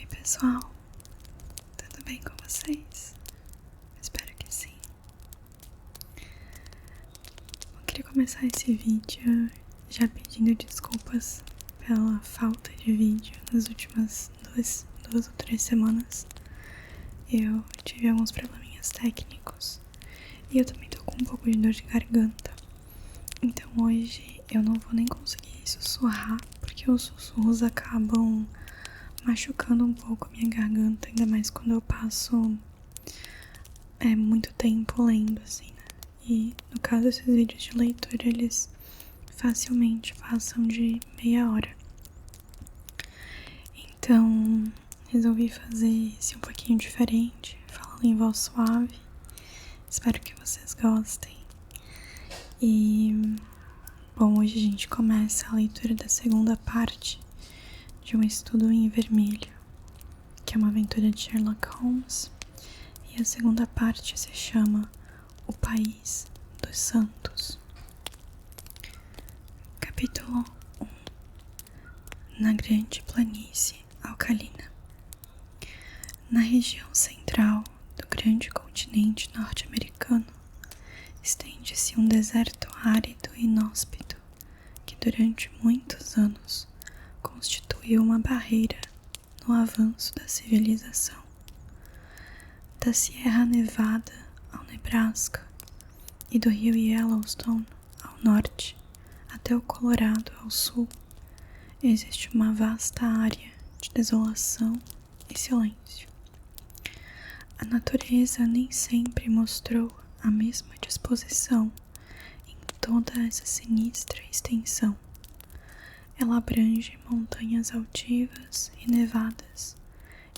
Pessoal, tudo bem com vocês? Espero que sim. Eu queria começar esse vídeo já pedindo desculpas pela falta de vídeo nas últimas duas ou 3 semanas. Eu tive alguns probleminhas técnicos e eu também tô com um pouco de dor de garganta. Então hoje eu não vou nem conseguir sussurrar, porque os sussurros acabam machucando um pouco a minha garganta, ainda mais quando eu passo muito tempo lendo, assim, né? E no caso, esses vídeos de leitura, eles facilmente passam de meia hora. Então, resolvi fazer esse um pouquinho diferente, falando em voz suave. Espero que vocês gostem. E, bom, hoje a gente começa a leitura da segunda parte de Um Estudo em Vermelho, que é uma aventura de Sherlock Holmes, e a segunda parte se chama O País dos Santos. Capítulo 1. Na grande planície alcalina. Na região central do grande continente norte-americano, estende-se um deserto árido e inóspito que durante muitos anos constituiu uma barreira no avanço da civilização. Da Sierra Nevada ao Nebraska e do rio Yellowstone ao norte até o Colorado ao sul, existe uma vasta área de desolação e silêncio. A natureza nem sempre mostrou a mesma disposição em toda essa sinistra extensão. Ela abrange montanhas altivas e nevadas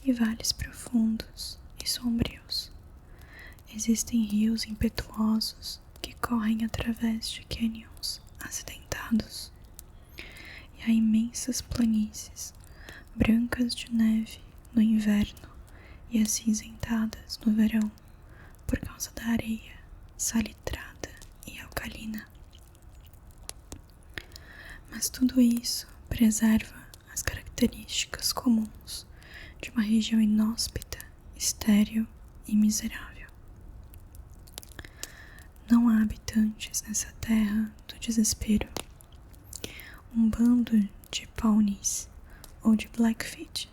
e vales profundos e sombrios. Existem rios impetuosos que correm através de cânions acidentados. E há imensas planícies, brancas de neve no inverno e acinzentadas no verão, por causa da areia salitrada e alcalina. Mas tudo isso preserva as características comuns de uma região inóspita, estéril e miserável. Não há habitantes nessa terra do desespero. Um bando de pawnees ou de Blackfeet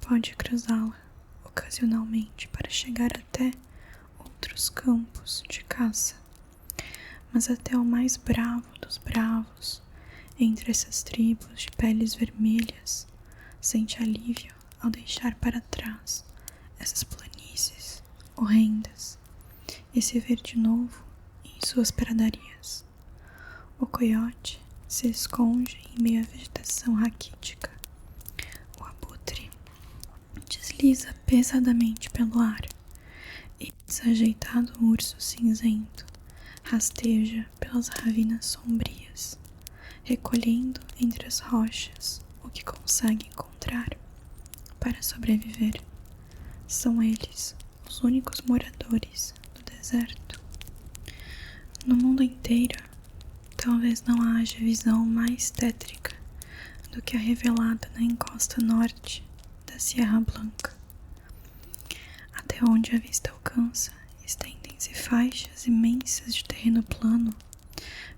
pode cruzá-la ocasionalmente para chegar até outros campos de caça, mas até o mais bravo dos bravos entre essas tribos de peles vermelhas sente alívio ao deixar para trás essas planícies horrendas e se ver de novo em suas pradarias. O coiote se esconde em meio à vegetação raquítica. O abutre desliza pesadamente pelo ar e desajeitado urso cinzento rasteja pelas ravinas sombrias, recolhendo entre as rochas o que consegue encontrar para sobreviver. São eles os únicos moradores do deserto. No mundo inteiro, talvez não haja visão mais tétrica do que a revelada na encosta norte da Sierra Blanca. Até onde a vista alcança, estendem-se faixas imensas de terreno plano,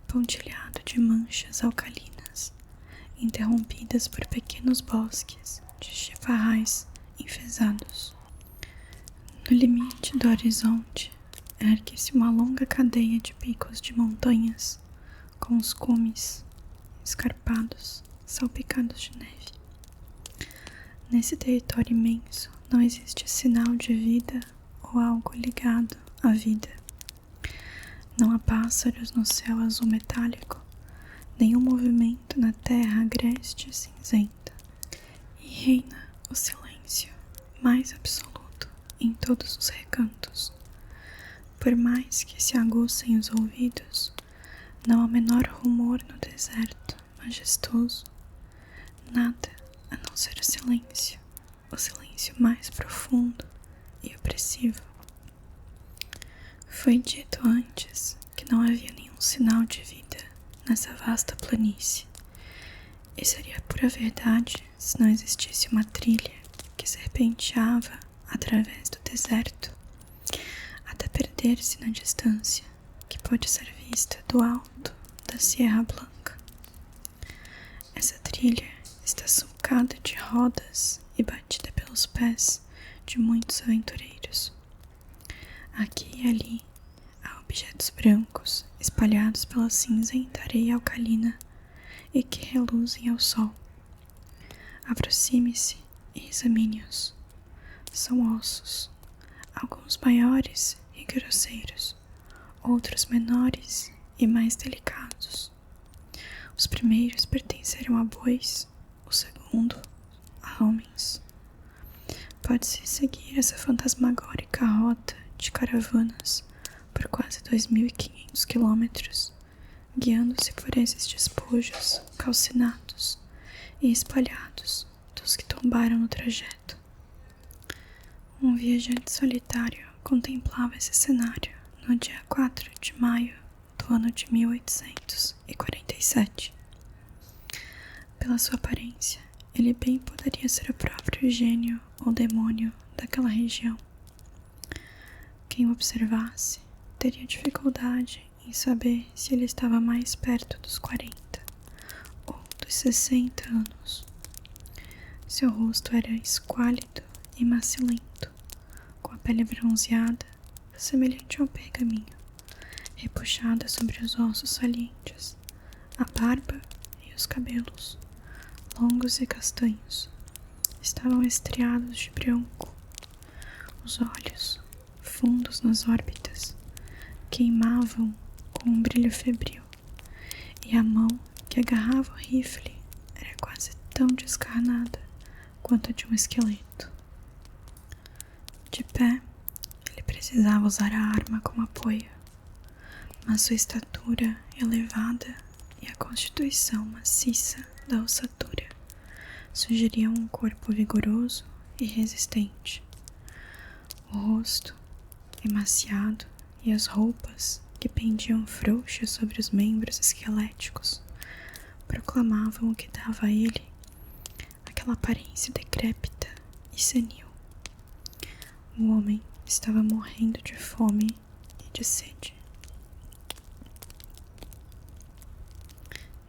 pontilhado de manchas alcalinas, interrompidas por pequenos bosques de chivarrais enfesados. No limite do horizonte, ergue-se uma longa cadeia de picos de montanhas, com os cumes escarpados, salpicados de neve. Nesse território imenso não existe sinal de vida ou algo ligado à vida. Não há pássaros no céu azul metálico, nenhum movimento na terra agreste e cinzenta, e reina o silêncio mais absoluto em todos os recantos. Por mais que se aguçem os ouvidos, não há menor rumor no deserto majestoso, nada a não ser o silêncio mais profundo e opressivo. Foi dito antes que não havia nenhum sinal de vida nessa vasta planície, e seria pura verdade se não existisse uma trilha que serpenteava através do deserto, até perder-se na distância que pode ser vista do alto da Sierra Blanca. Essa trilha está sulcada de rodas e batida pelos pés de muitos aventureiros. Aqui e ali há objetos brancos espalhados pela cinzenta areia alcalina e que reluzem ao sol. Aproxime-se e examine-os. São ossos, alguns maiores e grosseiros, outros menores e mais delicados. Os primeiros pertenceram a bois, o segundo a homens. Pode-se seguir essa fantasmagórica rota de caravanas por quase 2.500 quilômetros, guiando-se por esses despojos calcinados e espalhados dos que tombaram no trajeto. Um viajante solitário contemplava esse cenário no dia 4 de maio do ano de 1847. Pela sua aparência, ele bem poderia ser o próprio gênio ou demônio daquela região. Quem o observasse teria dificuldade em saber se ele estava mais perto dos 40 ou dos 60 anos. Seu rosto era esquálido e macilento, com a pele bronzeada, semelhante ao pergaminho, repuxada sobre os ossos salientes, a barba e os cabelos, longos e castanhos, estavam estriados de branco. Os olhos, fundos nas órbitas, queimavam com um brilho febril, e a mão que agarrava o rifle era quase tão descarnada quanto a de um esqueleto. De pé, ele precisava usar a arma como apoio, mas sua estatura elevada e a constituição maciça da ossatura sugeriam um corpo vigoroso e resistente. O rosto, emaciado, e as roupas que pendiam frouxas sobre os membros esqueléticos proclamavam o que dava a ele aquela aparência decrépita e senil. O homem estava morrendo de fome e de sede.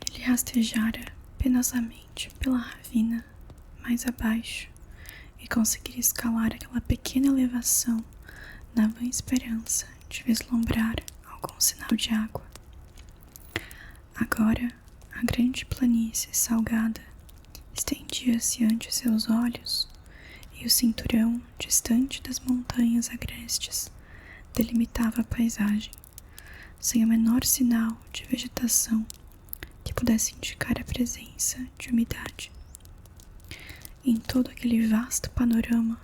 Ele rastejara penosamente pela ravina mais abaixo e conseguira escalar aquela pequena elevação na vã esperança de vislumbrar algum sinal de água. Agora, a grande planície salgada estendia-se ante seus olhos e o cinturão distante das montanhas agrestes delimitava a paisagem, sem o menor sinal de vegetação que pudesse indicar a presença de umidade. Em todo aquele vasto panorama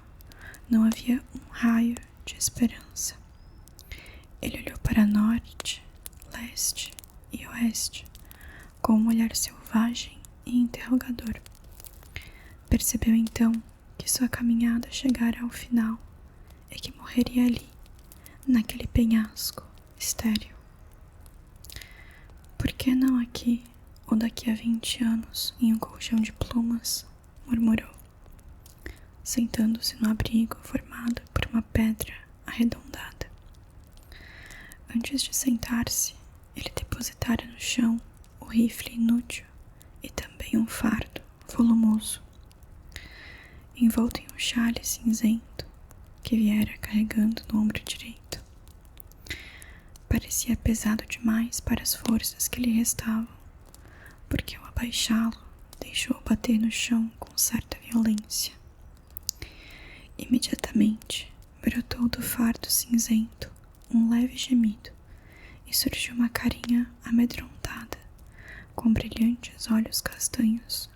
não havia um raio de esperança. Ele olhou para norte, leste e oeste com um olhar selvagem e interrogador. Percebeu então que sua caminhada chegara ao final e que morreria ali, naquele penhasco estéril. Por que não aqui ou daqui a 20 anos em um colchão de plumas? Murmurou, sentando-se no abrigo formado por uma pedra arredondada. Antes de sentar-se, ele depositara no chão o rifle inútil e também um fardo volumoso, envolto em um xale cinzento que viera carregando no ombro direito. Parecia pesado demais para as forças que lhe restavam, porque ao abaixá-lo deixou-o bater no chão com certa violência. Imediatamente brotou do fardo cinzento um leve gemido e surgiu uma carinha amedrontada, com brilhantes olhos castanhos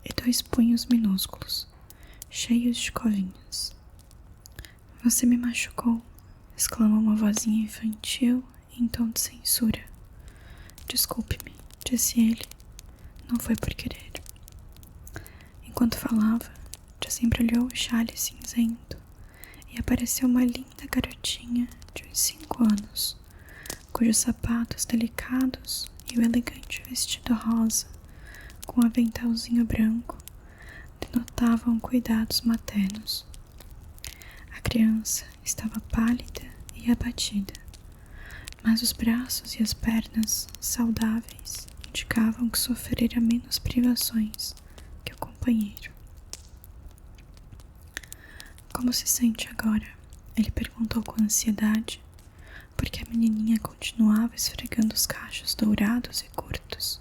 e 2 punhos minúsculos, cheios de covinhas. Você me machucou, exclamou uma vozinha infantil em tom de censura. Desculpe-me, disse ele, não foi por querer. Enquanto falava, desembrulhou o xale cinzento e apareceu uma linda garotinha de uns 5 anos, cujos sapatos delicados e o elegante vestido rosa, com um aventalzinho branco, denotavam cuidados maternos. A criança estava pálida e abatida, mas os braços e as pernas saudáveis indicavam que sofrera menos privações que o companheiro. Como se sente agora? Ele perguntou com ansiedade, porque a menininha continuava esfregando os cachos dourados e curtos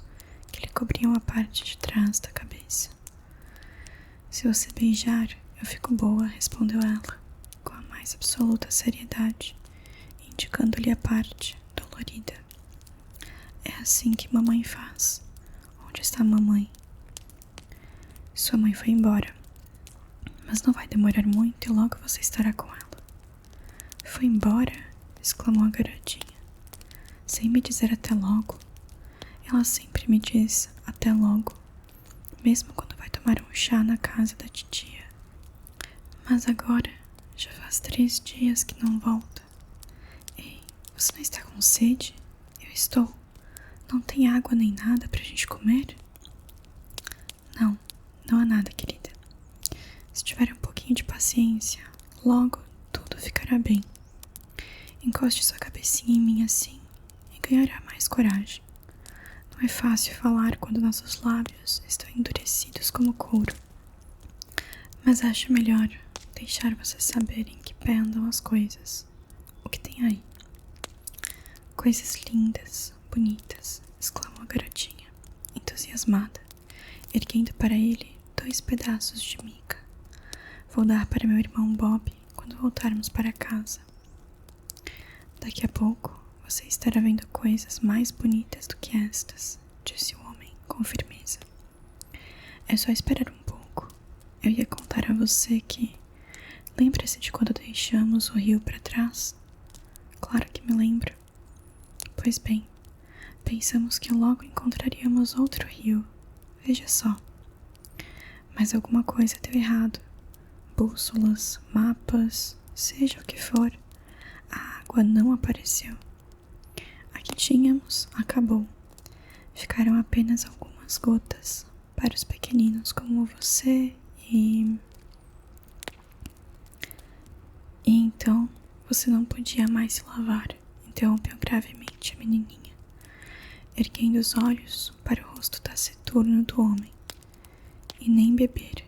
que lhe cobriam a parte de trás da cabeça. Se você beijar, eu fico boa, respondeu ela, com a mais absoluta seriedade, indicando-lhe a parte dolorida. É assim que mamãe faz. Onde está mamãe? Sua mãe foi embora, mas não vai demorar muito e logo você estará com ela. Foi embora? Exclamou a garotinha, sem me dizer até logo. Ela sempre me diz até logo, mesmo quando vai tomar um chá na casa da titia. Mas agora já faz 3 dias que não volta. Ei, você não está com sede? Eu estou. Não tem água nem nada pra gente comer? Não, não há nada, querida. Se tiver um pouquinho de paciência, logo tudo ficará bem. Encoste sua cabecinha em mim assim e ganhará mais coragem. Não é fácil falar quando nossos lábios estão endurecidos como couro. Mas acho melhor deixar vocês saberem que pé andam as coisas. O que tem aí? Coisas lindas, bonitas, exclamou a garotinha, entusiasmada, erguendo para ele 2 pedaços de mica. Vou dar para meu irmão Bob quando voltarmos para casa. Daqui a pouco você estará vendo coisas mais bonitas do que estas, disse o homem com firmeza. É só esperar um pouco. Eu ia contar a você que... Lembra-se de quando deixamos o rio para trás? Claro que me lembro. Pois bem, pensamos que logo encontraríamos outro rio. Veja só. Mas alguma coisa deu errado. Bússolas, mapas, seja o que for, a água não apareceu. A que tínhamos acabou. Ficaram apenas algumas gotas para os pequeninos como você e então você não podia mais se lavar, interrompeu gravemente a menininha, erguendo os olhos para o rosto taciturno do homem. E nem beber.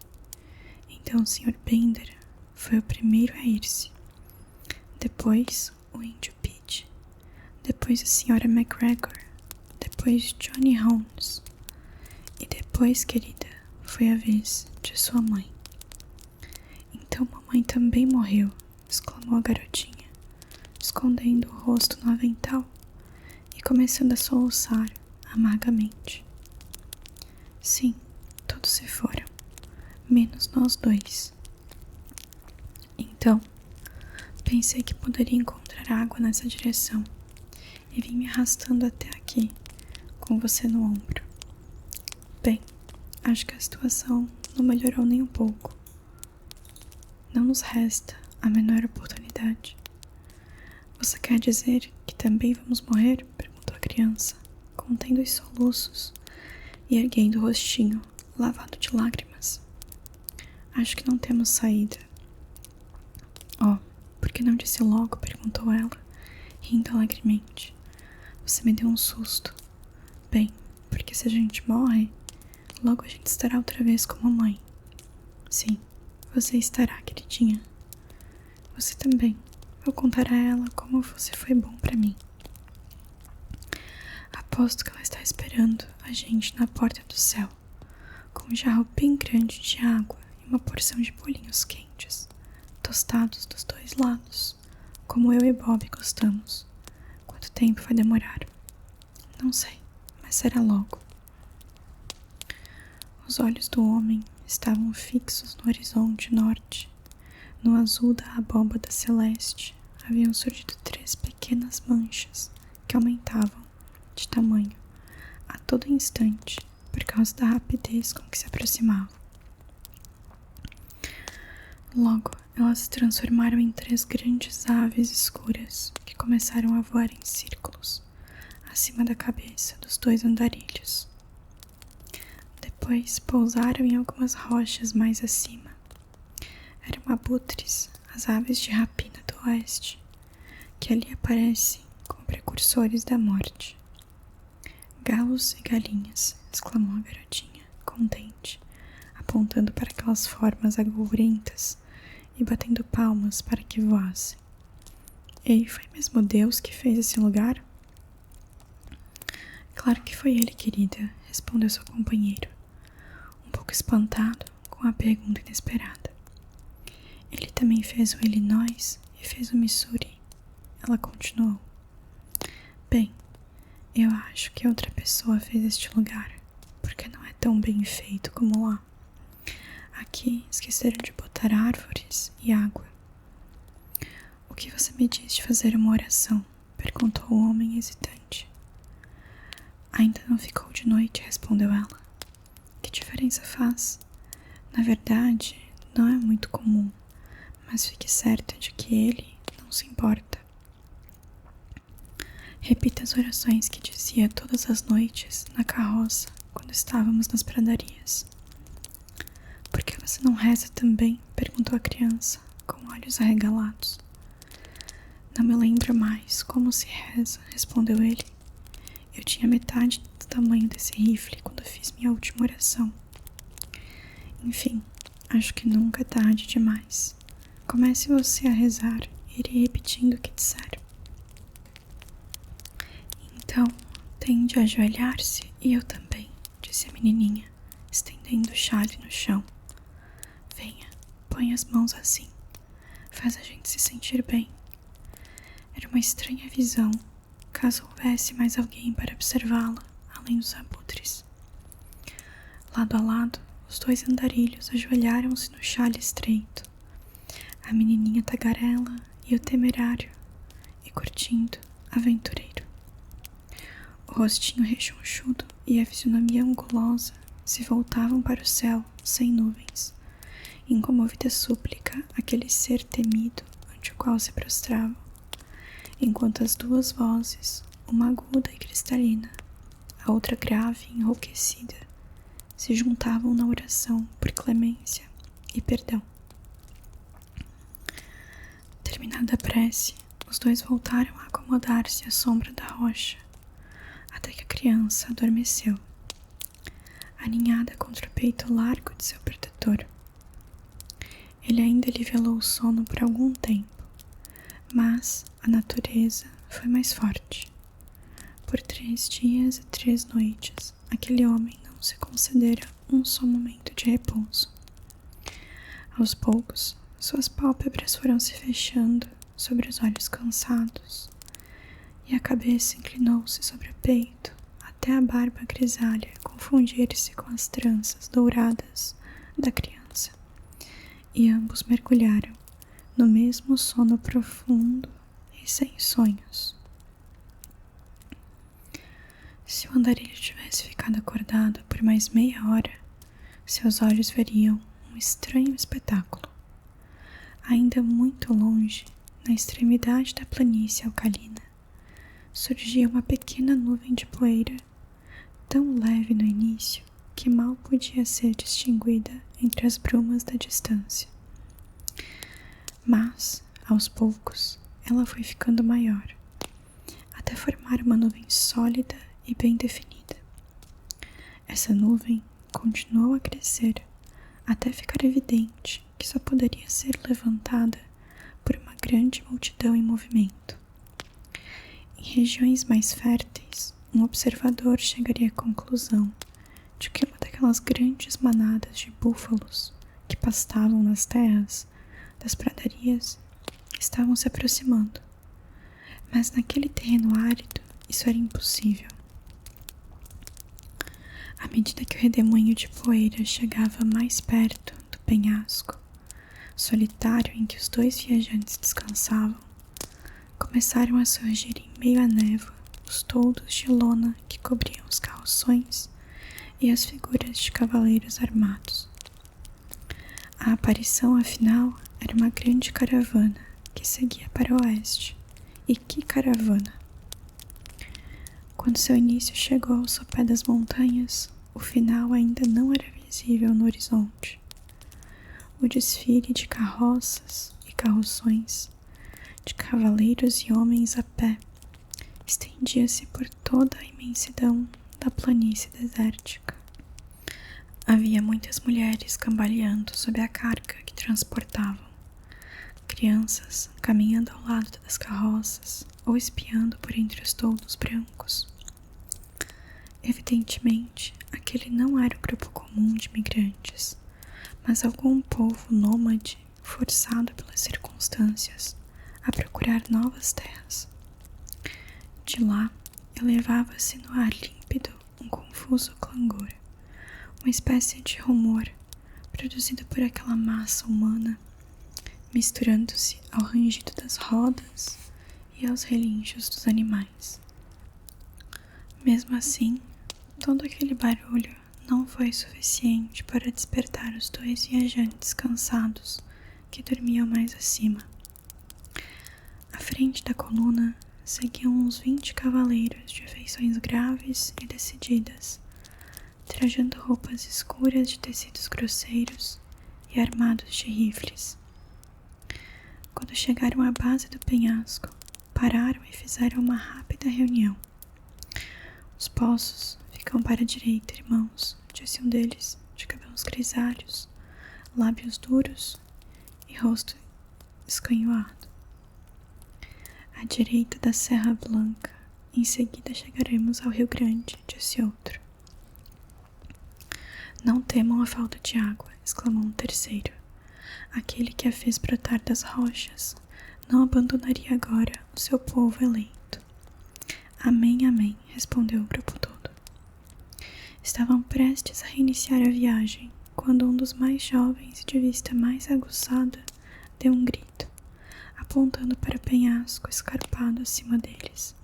Então o Sr. Bender foi o primeiro a ir-se. Depois o índio Pete. Depois a Sra. McGregor. Depois Johnny Holmes. E depois, querida, foi a vez de sua mãe. Então mamãe também morreu, exclamou a garotinha, escondendo o rosto no avental e começando a soluçar amargamente. Sim, todos se foram, menos nós 2. Então, pensei que poderia encontrar água nessa direção e vim me arrastando até aqui, com você no ombro. Bem, acho que a situação não melhorou nem um pouco. Não nos resta a menor oportunidade. Você quer dizer que também vamos morrer? Perguntou a criança, contendo os soluços e erguendo o rostinho, lavado de lágrimas. Acho que não temos saída. Oh, por que não disse logo? Perguntou ela, rindo alegremente. Você me deu um susto. Bem, porque se a gente morre, logo a gente estará outra vez como mãe. Sim, você estará, queridinha. Você também. Vou contar a ela como você foi bom pra mim. Aposto que ela está esperando a gente na porta do céu, com um jarro bem grande de água e uma porção de bolinhos quentes, tostados dos 2 lados, como eu e Bob gostamos. Quanto tempo vai demorar? Não sei, mas será logo. Os olhos do homem estavam fixos no horizonte norte. No azul da abóbada celeste haviam surgido 3 pequenas manchas que aumentavam de tamanho a todo instante por causa da rapidez com que se aproximavam. Logo, elas se transformaram em 3 grandes aves escuras que começaram a voar em círculos acima da cabeça dos 2 andarilhos. Depois pousaram em algumas rochas mais acima. Eram abutres, as aves de rapina do oeste, que ali aparecem como precursores da morte. Galos e galinhas, exclamou a garotinha, contente, apontando para aquelas formas agourentas e batendo palmas para que voassem. E foi mesmo Deus que fez esse lugar? Claro que foi ele, querida, respondeu seu companheiro, um pouco espantado com a pergunta inesperada. Ele também fez o Illinois e fez o Missouri. Ela continuou. Bem, eu acho que outra pessoa fez este lugar, porque não é tão bem feito como lá. Aqui esqueceram de botar árvores e água. O que você me diz de fazer uma oração? Perguntou o homem hesitante. Ainda não ficou de noite, respondeu ela. Que diferença faz? Na verdade, não é muito comum, mas fique certa de que ele não se importa. Repita as orações que dizia todas as noites na carroça quando estávamos nas pradarias. Por que você não reza também? Perguntou a criança, com olhos arregalados. Não me lembro mais como se reza, respondeu ele. Eu tinha metade do tamanho desse rifle quando fiz minha última oração. Enfim, acho que nunca é tarde demais. Comece você a rezar e irei repetindo o que disser. Então, tende a ajoelhar-se e eu também, disse a menininha, estendendo o chale no chão. Venha, põe as mãos assim. Faz a gente se sentir bem. Era uma estranha visão, caso houvesse mais alguém para observá-la, além dos abutres. Lado a lado, os dois andarilhos ajoelharam-se no chale estreito. A menininha tagarela e o temerário, e curtindo, aventureiro. O rostinho rechonchudo e a fisionomia angulosa se voltavam para o céu sem nuvens, em comovida súplica àquele ser temido ante o qual se prostravam, enquanto as duas vozes, uma aguda e cristalina, a outra grave e enrouquecida, se juntavam na oração por clemência e perdão. Terminada a prece, os dois voltaram a acomodar-se à sombra da rocha, até que a criança adormeceu, aninhada contra o peito largo de seu protetor. Ele ainda lhe velou o sono por algum tempo, mas a natureza foi mais forte. Por 3 dias e 3 noites, aquele homem não se concedera um só momento de repouso. Aos poucos, suas pálpebras foram se fechando sobre os olhos cansados, e a cabeça inclinou-se sobre o peito até a barba grisalha confundir-se com as tranças douradas da criança, e ambos mergulharam no mesmo sono profundo e sem sonhos. Se o andarilho tivesse ficado acordado por mais meia hora, seus olhos veriam um estranho espetáculo. Ainda muito longe, na extremidade da planície alcalina, surgia uma pequena nuvem de poeira, tão leve no início que mal podia ser distinguida entre as brumas da distância. Mas, aos poucos, ela foi ficando maior, até formar uma nuvem sólida e bem definida. Essa nuvem continuou a crescer, até ficar evidente que só poderia ser levantada por uma grande multidão em movimento. Em regiões mais férteis, um observador chegaria à conclusão de que uma daquelas grandes manadas de búfalos que pastavam nas terras das pradarias estavam se aproximando. Mas naquele terreno árido, isso era impossível. À medida que o redemoinho de poeira chegava mais perto do penhasco solitário em que os dois viajantes descansavam, começaram a surgir em meio à névoa os toldos de lona que cobriam os carroções e as figuras de cavaleiros armados. A aparição, afinal, era uma grande caravana que seguia para o oeste. E que caravana! Quando seu início chegou ao sopé das montanhas, o final ainda não era visível no horizonte. O desfile de carroças e carroções, de cavaleiros e homens a pé, estendia-se por toda a imensidão da planície desértica. Havia muitas mulheres cambaleando sob a carga que transportavam, crianças caminhando ao lado das carroças ou espiando por entre os toldos brancos. Evidentemente, aquele não era o grupo comum de migrantes, mas algum povo nômade forçado pelas circunstâncias a procurar novas terras. De lá, elevava-se no ar límpido um confuso clangor, uma espécie de rumor produzido por aquela massa humana, misturando-se ao rangido das rodas e aos relinchos dos animais. Mesmo assim, todo aquele barulho não foi suficiente para despertar os dois viajantes cansados que dormiam mais acima. À frente da coluna seguiam uns 20 cavaleiros de feições graves e decididas, trajando roupas escuras de tecidos grosseiros e armados de rifles. Quando chegaram à base do penhasco, pararam e fizeram uma rápida reunião. Os poços ficam para a direita, irmãos, disse um deles, de cabelos grisalhos, lábios duros e rosto escanhoado. À direita da Serra Blanca, em seguida chegaremos ao Rio Grande, disse outro. Não temam a falta de água, exclamou um terceiro. Aquele que a fez brotar das rochas não abandonaria agora o seu povo eleito. Amém, amém, respondeu o grupo todo. Estavam prestes a reiniciar a viagem, quando um dos mais jovens e de vista mais aguçada deu um grito, apontando para o penhasco escarpado acima deles.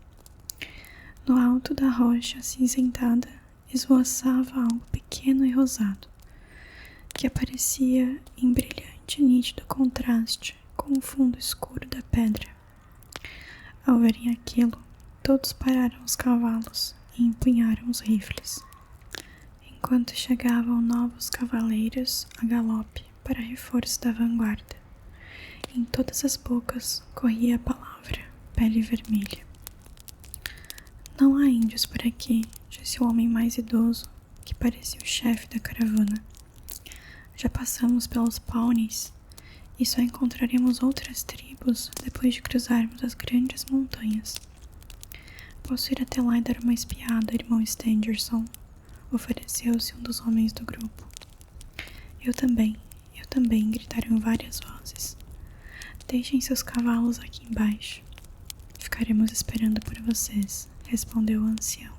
No alto da rocha acinzentada esvoaçava algo pequeno e rosado, que aparecia em brilhante e nítido contraste com o fundo escuro da pedra. Ao verem aquilo, todos pararam os cavalos e empunharam os rifles, enquanto chegavam novos cavaleiros a galope para reforço da vanguarda. Em todas as bocas corria a palavra pele vermelha. Não há índios por aqui, disse o homem mais idoso, que parecia o chefe da caravana. Já passamos pelos Pawnees e só encontraremos outras tribos depois de cruzarmos as grandes montanhas. Posso ir até lá e dar uma espiada, irmão Stangerson, ofereceu-se um dos homens do grupo. Eu também, gritaram várias vozes. Deixem seus cavalos aqui embaixo. Ficaremos esperando por vocês, respondeu o ancião.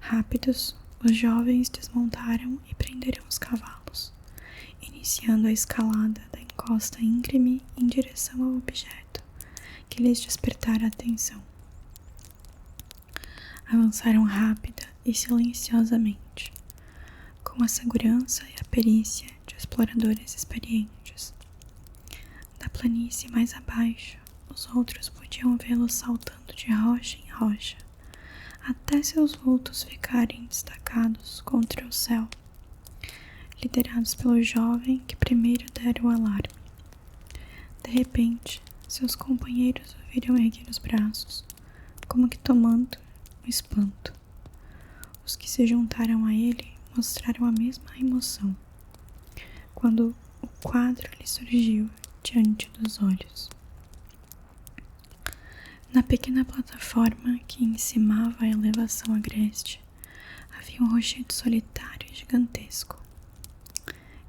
Rápidos, os jovens desmontaram e prenderam os cavalos, iniciando a escalada da encosta íngreme em direção ao objeto que lhes despertara a atenção. Avançaram rápida e silenciosamente, com a segurança e a perícia de exploradores experientes. Da planície mais abaixo, os outros podiam vê-los saltando de rocha em rocha, até seus vultos ficarem destacados contra o céu, liderados pelo jovem que primeiro dera o alarme. De repente, seus companheiros o viram erguer os braços, como que tomando um espanto. Os que se juntaram a ele mostraram a mesma emoção, quando o quadro lhe surgiu diante dos olhos. Na pequena plataforma que encimava a elevação agreste, havia um rochedo solitário e gigantesco.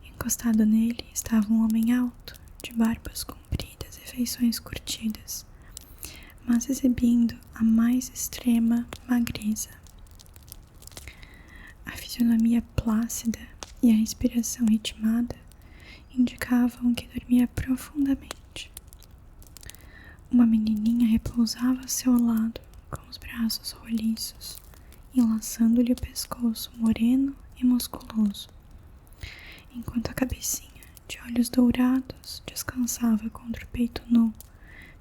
Encostado nele estava um homem alto, de barbas compridas e feições curtidas, mas exibindo a mais extrema magreza. A fisionomia plácida e a respiração ritmada indicavam que dormia profundamente. Uma menininha repousava a seu lado, com os braços roliços, enlaçando-lhe o pescoço moreno e musculoso, enquanto a cabecinha, de olhos dourados, descansava contra o peito nu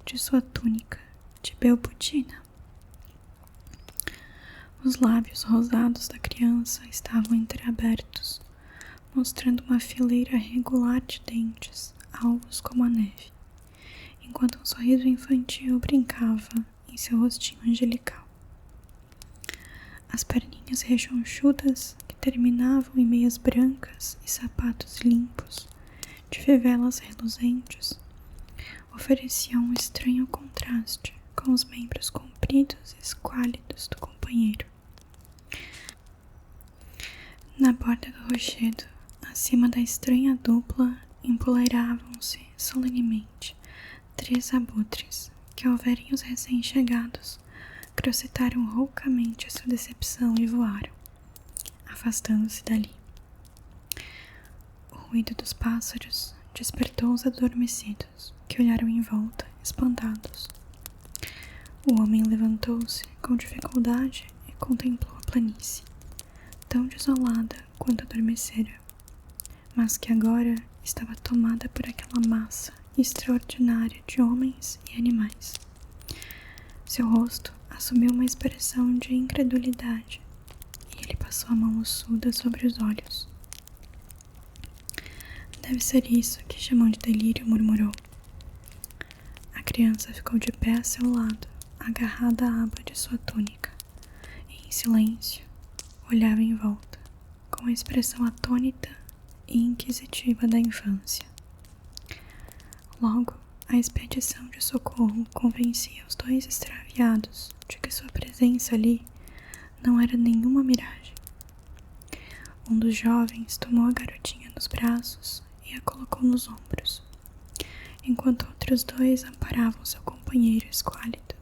de sua túnica de belputina. Os lábios rosados da criança estavam entreabertos, mostrando uma fileira regular de dentes, alvos como a neve, enquanto um sorriso infantil brincava em seu rostinho angelical. As perninhas rechonchudas, que terminavam em meias brancas e sapatos limpos, de fivelas reluzentes, ofereciam um estranho contraste com os membros compridos e esquálidos do companheiro. Na borda do rochedo, acima da estranha dupla, empoleiravam-se solenemente 3 abutres que, ao verem os recém-chegados, crocetaram roucamente a sua decepção e voaram, afastando-se dali. O ruído dos pássaros despertou os adormecidos, que olharam em volta, espantados. O homem levantou-se com dificuldade e contemplou a planície, tão desolada quanto adormecera, mas que agora estava tomada por aquela massa extraordinária de homens e animais. Seu rosto assumiu uma expressão de incredulidade e ele passou a mão ossuda sobre os olhos. Deve ser isso que chamam de delírio, murmurou. A criança ficou de pé a seu lado, agarrada à aba de sua túnica, e em silêncio olhava em volta, com a expressão atônita e inquisitiva da infância. Logo, a expedição de socorro convencia os 2 extraviados de que sua presença ali não era nenhuma miragem. Um dos jovens tomou a garotinha nos braços e a colocou nos ombros, enquanto outros 2 amparavam seu companheiro esquálido,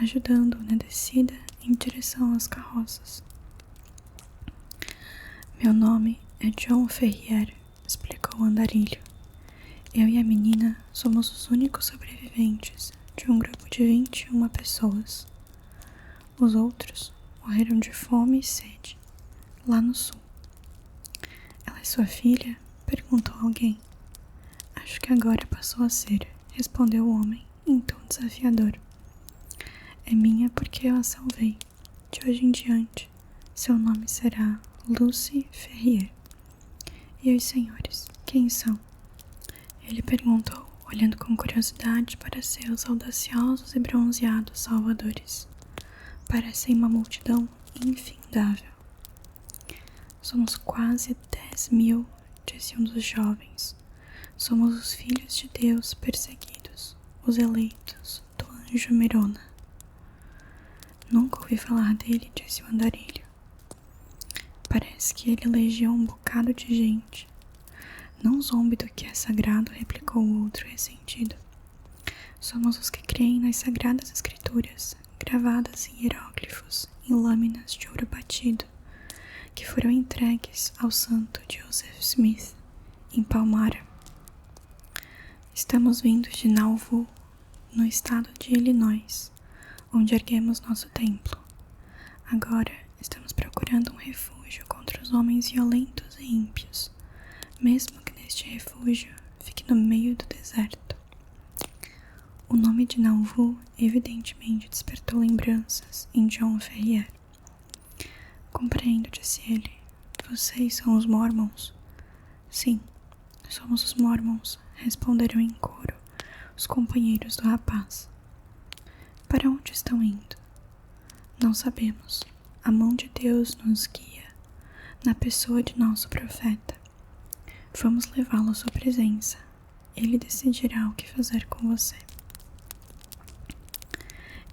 ajudando-o na descida em direção às carroças. Meu nome é John Ferrier, explicou o andarilho. Eu e a menina somos os únicos sobreviventes de um grupo de 21 pessoas. Os outros morreram de fome e sede, lá no sul. Ela é sua filha? Perguntou alguém. Acho que agora passou a ser, respondeu o homem em tom desafiador. É minha porque eu a salvei. De hoje em diante, seu nome será Lucy Ferrier. E os senhores, quem são? Ele perguntou, olhando com curiosidade para seus audaciosos e bronzeados salvadores. Parecem uma multidão infindável. Somos quase 10.000, disse um dos jovens. Somos os filhos de Deus perseguidos, os eleitos do anjo Merona. Nunca ouvi falar dele, disse o andarilho. Parece que ele elegeu um bocado de gente. Não zombe do que é sagrado, replicou o outro ressentido. Somos os que creem nas sagradas escrituras, gravadas em hieróglifos, em lâminas de ouro batido, que foram entregues ao santo Joseph Smith, em Palmyra. Estamos vindo de Nauvoo, no estado de Illinois, onde erguemos nosso templo. Agora estamos procurando um refúgio contra os homens violentos e ímpios, mesmo que neste refúgio fique no meio do deserto. O nome de Nauvoo evidentemente despertou lembranças em John Ferrier. Compreendo, disse ele. Vocês são os Mormons? Sim, somos os Mormons, responderam em coro os companheiros do rapaz. Para onde estão indo? Não sabemos. A mão de Deus nos guia, na pessoa de nosso profeta. Vamos levá-lo à sua presença. Ele decidirá o que fazer com você.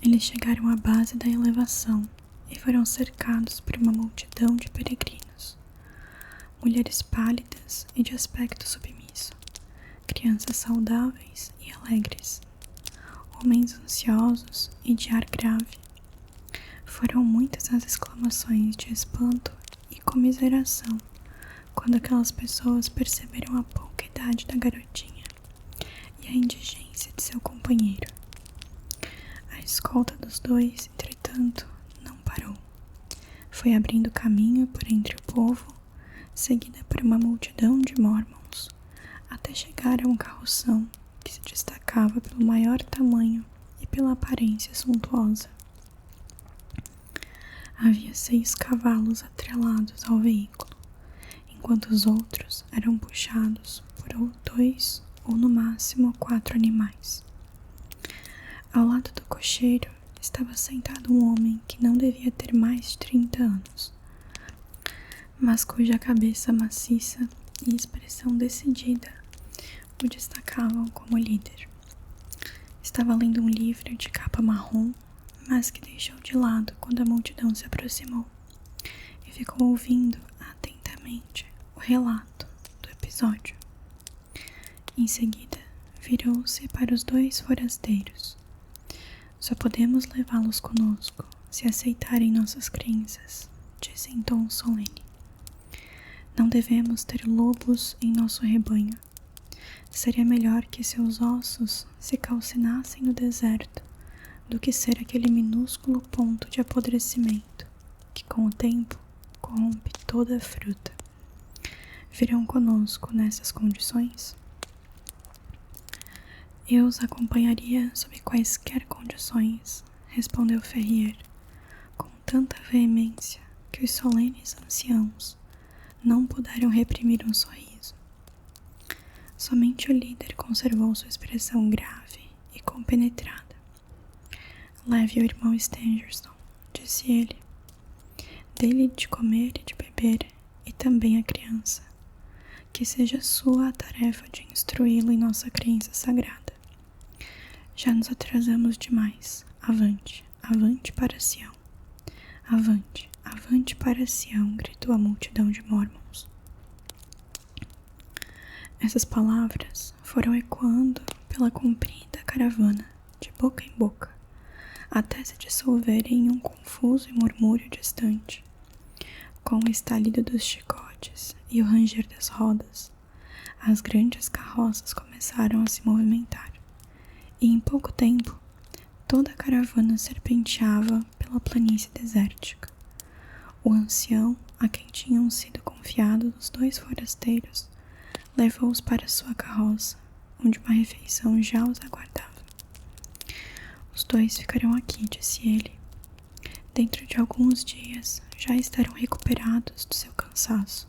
Eles chegaram à base da elevação e foram cercados por uma multidão de peregrinos. Mulheres pálidas e de aspecto submisso, crianças saudáveis e alegres, homens ansiosos e de ar grave. Foram muitas as exclamações de espanto e comiseração quando aquelas pessoas perceberam a pouca idade da garotinha e a indigência de seu companheiro. A escolta dos 2, entretanto, não parou. Foi abrindo caminho por entre o povo, seguida por uma multidão de mormons, até chegar a um carroção que se destacava pelo maior tamanho e pela aparência suntuosa. Havia 6 cavalos atrelados ao veículo, enquanto os outros eram puxados por 2 ou no máximo 4 animais. Ao lado do cocheiro estava sentado um homem que não devia ter mais de 30 anos, mas cuja cabeça maciça e expressão decidida o destacavam como líder. Estava lendo um livro de capa marrom, mas que deixou de lado quando a multidão se aproximou e ficou ouvindo atentamente o relato do episódio. Em seguida, virou-se para os 2 forasteiros. Só podemos levá-los conosco se aceitarem nossas crenças, disse em tom solene. Não devemos ter lobos em nosso rebanho. Seria melhor que seus ossos se calcinassem no deserto do que ser aquele minúsculo ponto de apodrecimento que, com o tempo, corrompe toda a fruta. Virão conosco nessas condições? Eu os acompanharia sob quaisquer condições, respondeu Ferrier, com tanta veemência que os solenes anciãos não puderam reprimir um sorriso. Somente o líder conservou sua expressão grave e compenetrada. Leve o irmão Stangerson, disse ele. Dê-lhe de comer e de beber, e também a criança. Que seja sua a tarefa de instruí-lo em nossa crença sagrada. Já nos atrasamos demais. Avante, avante para Sião. Avante, avante para Sião, gritou a multidão de Mormons. Essas palavras foram ecoando pela comprida caravana, de boca em boca, até se dissolverem em um confuso murmúrio distante. Com o estalido dos chicotes e o ranger das rodas, as grandes carroças começaram a se movimentar, e em pouco tempo, toda a caravana serpenteava pela planície desértica. O ancião, a quem tinham sido confiados os 2 forasteiros, levou-os para sua carroça, onde uma refeição já os aguardava. Os 2 ficarão aqui, disse ele. Dentro de alguns dias já estarão recuperados do seu cansaço.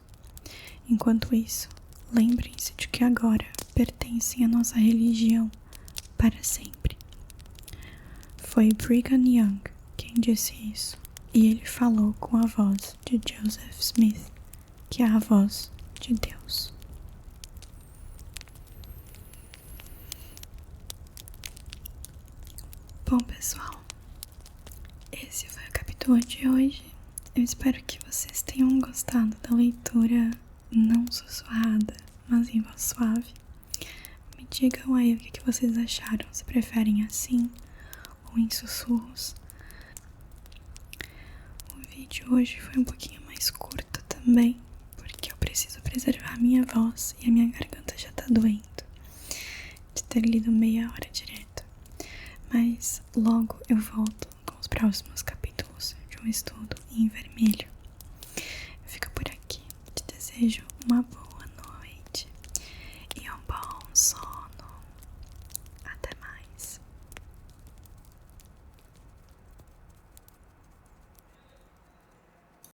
Enquanto isso, lembrem-se de que agora pertencem à nossa religião para sempre. Foi Brigham Young quem disse isso, e ele falou com a voz de Joseph Smith, que é a voz de Deus. Bom, pessoal, esse foi o capítulo de hoje. Eu espero que vocês tenham gostado da leitura não sussurrada, mas em voz suave. Me digam aí o que vocês acharam, se preferem assim ou em sussurros. O vídeo hoje foi um pouquinho mais curto também, porque eu preciso preservar minha voz e a minha garganta já tá doendo de ter lido meia hora direto. Mas logo eu volto com os próximos capítulos de um estudo em vermelho. Eu fico por aqui. Te desejo uma boa